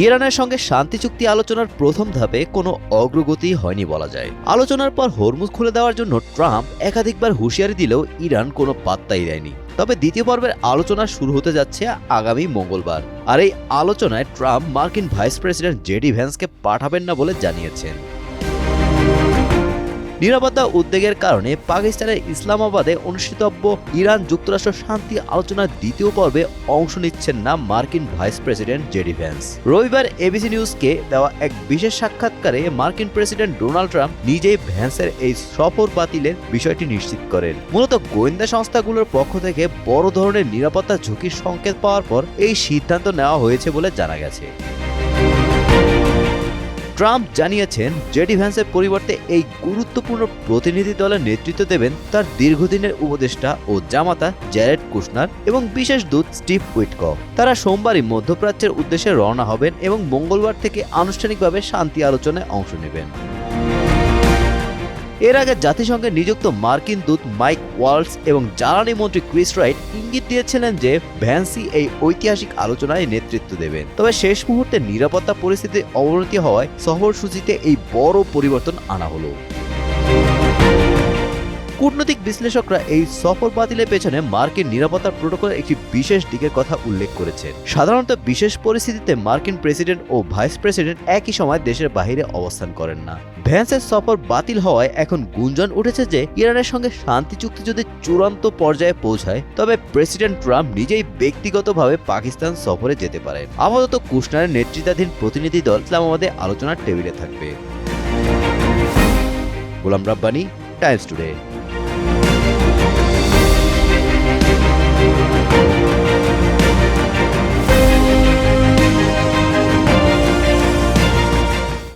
ইরানের সঙ্গে শান্তি চুক্তি আলোচনার প্রথম ধাপে কোনো অগ্রগতি হয়নি বলা যায়। আলোচনার পর হরমুজ খুলে দেওয়ার জন্য ট্রাম্প একাধিকবার হুঁশিয়ারি দিলেও ইরান কোনো পাত্তাই দেয়নি। তবে দ্বিতীয় পর্বের আলোচনা শুরু হতে যাচ্ছে আগামী মঙ্গলবার। আর এই আলোচনায় ট্রাম্প মার্কিন ভাইস প্রেসিডেন্ট জেডি ভ্যান্সকে পাঠাবেন না বলে জানিয়েছেন। নিরাপত্তা উদ্বেগের কারণে পাকিস্তানের ইসলামাবাদে অনুষ্ঠিতব্য ইরান যুক্তরাষ্ট্র শান্তি আলোচনার দ্বিতীয় পর্বে অংশ নিচ্ছেন না মার্কিন ভাইস প্রেসিডেন্ট জেডি ভ্যান্স। রবিবার এবিসি নিউজকে দেওয়া এক বিশেষ সাক্ষাৎকারে মার্কিন প্রেসিডেন্ট ডোনাল্ড ট্রাম্প নিজেই ভ্যান্সের এই সফর বাতিলের বিষয়টি নিশ্চিত করেন। মূলত গোয়েন্দা সংস্থাগুলোর পক্ষ থেকে বড় ধরনের নিরাপত্তা ঝুঁকির সংকেত পাওয়ার পর এই সিদ্ধান্ত নেওয়া হয়েছে বলে জানা গেছে। ট্রাম্প জানিয়েছেন জেডি ভ্যান্সের পরিবর্তে এই গুরুত্বপূর্ণ প্রতিনিধি দলের নেতৃত্ব দেবেন তার দীর্ঘদিনের উপদেষ্টা ও জামাতা জ্যারেড কুশনার এবং বিশেষ দূত স্টিভ উইটকক। তারা সোমবারই মধ্যপ্রাচ্যের উদ্দেশ্যে রওনা হবেন এবং মঙ্গলবার থেকে আনুষ্ঠানিকভাবে শান্তি আলোচনায় অংশ নেবেন। এর আগে জাতিসংঘে নিযুক্ত মার্কিন দূত মাইক ওয়ালস এবং জ্বালানি মন্ত্রী ক্রিস রাইট ইঙ্গিত দিয়েছিলেন যে ভ্যান্সি এই ঐতিহাসিক আলোচনায় নেতৃত্ব দেবেন। তবে শেষ মুহূর্তে নিরাপত্তা পরিস্থিতির অবনতি হওয়ায় সফরসূচিতে এই বড় পরিবর্তন আনা হলো। কূটনৈতিক বিশ্লেষকরা এই সফর বাতিলের পেছনে মার্কিন নিরাপত্তা প্রোটোকলের একটি বিশেষ দিকের কথা উল্লেখ করেছেন। সাধারণত বিশেষ পরিস্থিতিতে মার্কিন প্রেসিডেন্ট ও ভাইস প্রেসিডেন্ট একই সময় দেশের বাইরে অবস্থান করেন না। ভ্যান্সের সফর বাতিল হওয়ায় এখন গুঞ্জন উঠেছে যে ইরানের সঙ্গে শান্তি চুক্তি যদি চূড়ান্ত পর্যায়ে পৌঁছায় তবে প্রেসিডেন্ট ট্রাম্প নিজেই ব্যক্তিগতভাবে পাকিস্তান সফরে যেতে পারেন। আপাতত কুশনারের নেতৃত্বাধীন প্রতিনিধি দল ইসলামাবাদে আলোচনার টেবিলে থাকবে। Golam Rabbani, Times today.